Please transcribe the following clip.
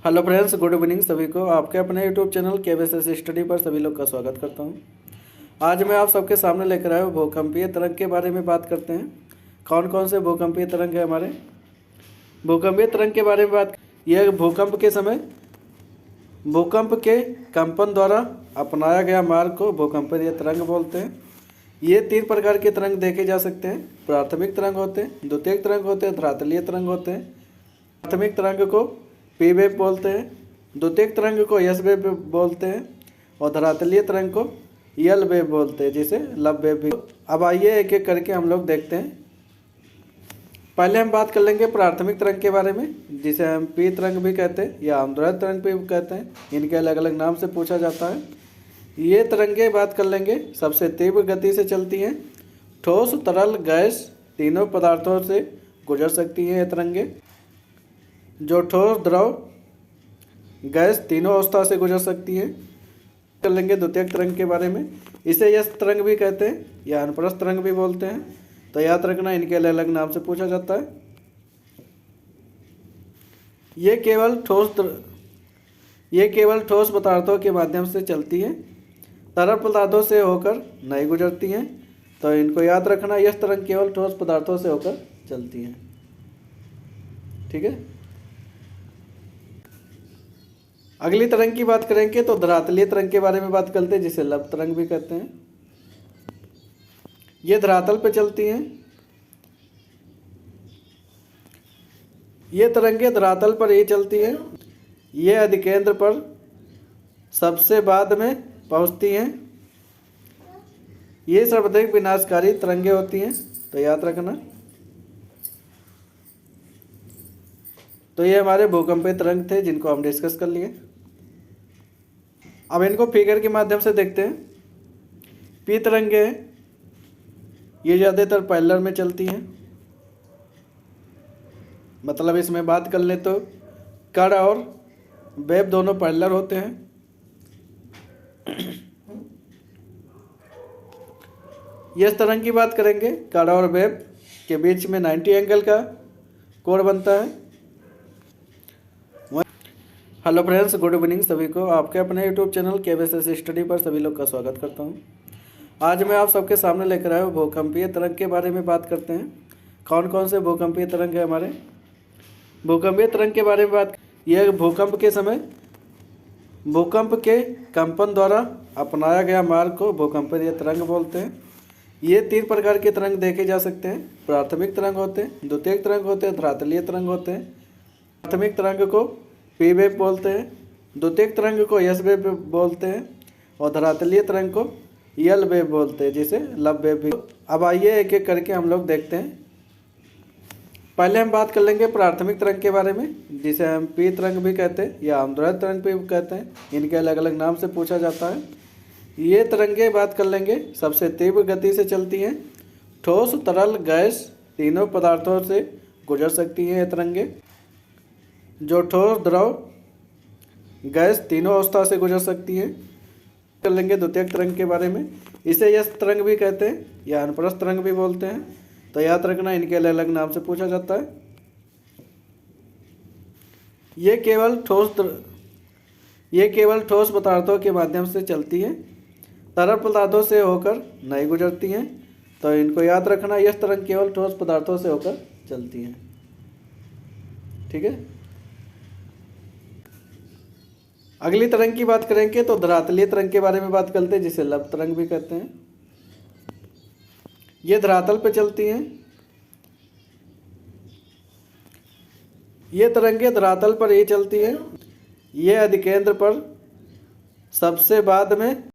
Hello friends, good evening सभी को। आपके अपने यूट्यूब चैनल KVSS स्टडी पर सभी लोग का स्वागत करता हूं। आज मैं आप सबके सामने लेकर आया हूँ भूकंपीय तरंग के बारे में बात करते हैं। कौन कौन से भूकंपीय तरंग है हमारे। भूकंपीय तरंग के बारे में बात, यह भूकंप के समय भूकंप के कंपन द्वारा अपनाया गया मार्ग को भूकंपीय तरंग बोलते हैं। ये 3 प्रकार के तरंग देखे जा सकते हैं। प्राथमिक तरंग होते हैं, द्वितीयक तरंग होते हैं, धरातलीय तरंग होते हैं। प्राथमिक तरंग को पी वेव बोलते हैं, द्वितीयक तरंग को एस वेव बोलते हैं और धरातलीय तरंग को यल वेव बोलते हैं, जिसे लब वेव भी। अब आइए एक एक करके हम लोग देखते हैं। पहले हम बात कर लेंगे प्राथमिक तरंग के बारे में, जिसे हम पी तरंग भी कहते हैं या आमदोलक तरंग भी कहते हैं। इनके अलग अलग नाम से पूछा जाता है। ये तरंगे बात कर लेंगे, सबसे तीव्र गति से चलती हैं। ठोस, तरल, गैस तीनों पदार्थों से गुजर सकती हैं ये तरंगे। जो ठोस, द्रव, गैस तीनों अवस्था से गुजर सकती है। कर लेंगे द्वितीयक तरंग के बारे में। इसे यस तरंग भी कहते हैं या अनुप्रस्थ तरंग भी बोलते हैं। तो याद रखना, इनके अलग अलग नाम से पूछा जाता है। ये केवल ठोस पदार्थों के माध्यम से चलती है, तरल पदार्थों से होकर नहीं गुजरती हैं। तो इनको याद रखना, यह तरंग केवल ठोस पदार्थों से होकर चलती हैं। ठीक है। अगली तरंग की बात करेंगे तो धरातलीय तरंग के बारे में बात करते हैं, जिसे लब तरंग भी कहते हैं। ये धरातल पर चलती हैं। ये तरंगे धरातल पर ही चलती हैं। ये अधिकेंद्र पर सबसे बाद में पहुंचती हैं। ये सर्वाधिक विनाशकारी तरंगे होती हैं, तो याद रखना। तो ये हमारे भूकंपीय तरंग थे, जिनको हम डिस्कस कर लिए। अब इनको फिगर के माध्यम से देखते हैं। पी तरंगे ये ज़्यादातर पैरेलल में चलती हैं। मतलब इसमें बात कर लें तो कण और वेव दोनों पैरेलल होते हैं। इस तरंग की बात करेंगे, कण और वेव के बीच में 90 एंगल का कोण बनता है। हेलो फ्रेंड्स, गुड इवनिंग सभी को। आपके अपने यूट्यूब चैनल KVSS स्टडी पर सभी लोग का स्वागत करता हूं। आज मैं आप सबके सामने लेकर आया हूँ भूकंपीय तरंग के बारे में बात करते हैं। कौन कौन से भूकंपीय तरंग है हमारे। भूकंपीय तरंग के बारे में बात, यह भूकंप के समय भूकंप के कंपन द्वारा अपनाया गया मार्ग को भूकंपीय तरंग बोलते हैं। ये 3 प्रकार के तरंग देखे जा सकते हैं। प्राथमिक तरंग होते हैं, द्वितीयक तरंग होते हैं, धरातलीय तरंग होते हैं। प्राथमिक तरंग को पी वेव बोलते हैं, द्वितीयक तरंग को एस वेव बोलते हैं और धरातलीय तरंग को यल वेव बोलते हैं, जिसे लब वेव भी। अब आइए एक एक करके हम लोग देखते हैं। पहले हम बात कर लेंगे प्राथमिक तरंग के बारे में, जिसे हम पी तरंग भी कहते हैं या आमदोलक तरंग भी कहते हैं। इनके अलग अलग नाम से पूछा जाता है। ये तरंगे बात कर लेंगे, सबसे तीव्र गति से चलती हैं। ठोस, तरल, गैस तीनों पदार्थों से गुजर सकती हैं ये तरंगे। जो ठोस, द्रव, गैस तीनों अवस्था से गुजर सकती है। कर लेंगे द्वितीयक तरंग के बारे में। इसे यस तरंग भी कहते हैं या अनुप्रस्थ तरंग भी बोलते हैं। तो याद रखना, इनके अलग अलग नाम से पूछा जाता है। ये केवल ठोस पदार्थों के माध्यम से चलती है, तरल पदार्थों से होकर नहीं गुजरती हैं। तो इनको याद रखना, यह तरंग केवल ठोस पदार्थों से होकर चलती हैं। ठीक है। अगली तरंग की बात करेंगे तो धरातलीय तरंग के बारे में बात करते हैं, जिसे लब तरंग भी कहते हैं। ये धरातल पर चलती हैं। ये तरंगे धरातल पर ही चलती हैं। ये अधिकेंद्र पर सबसे बाद में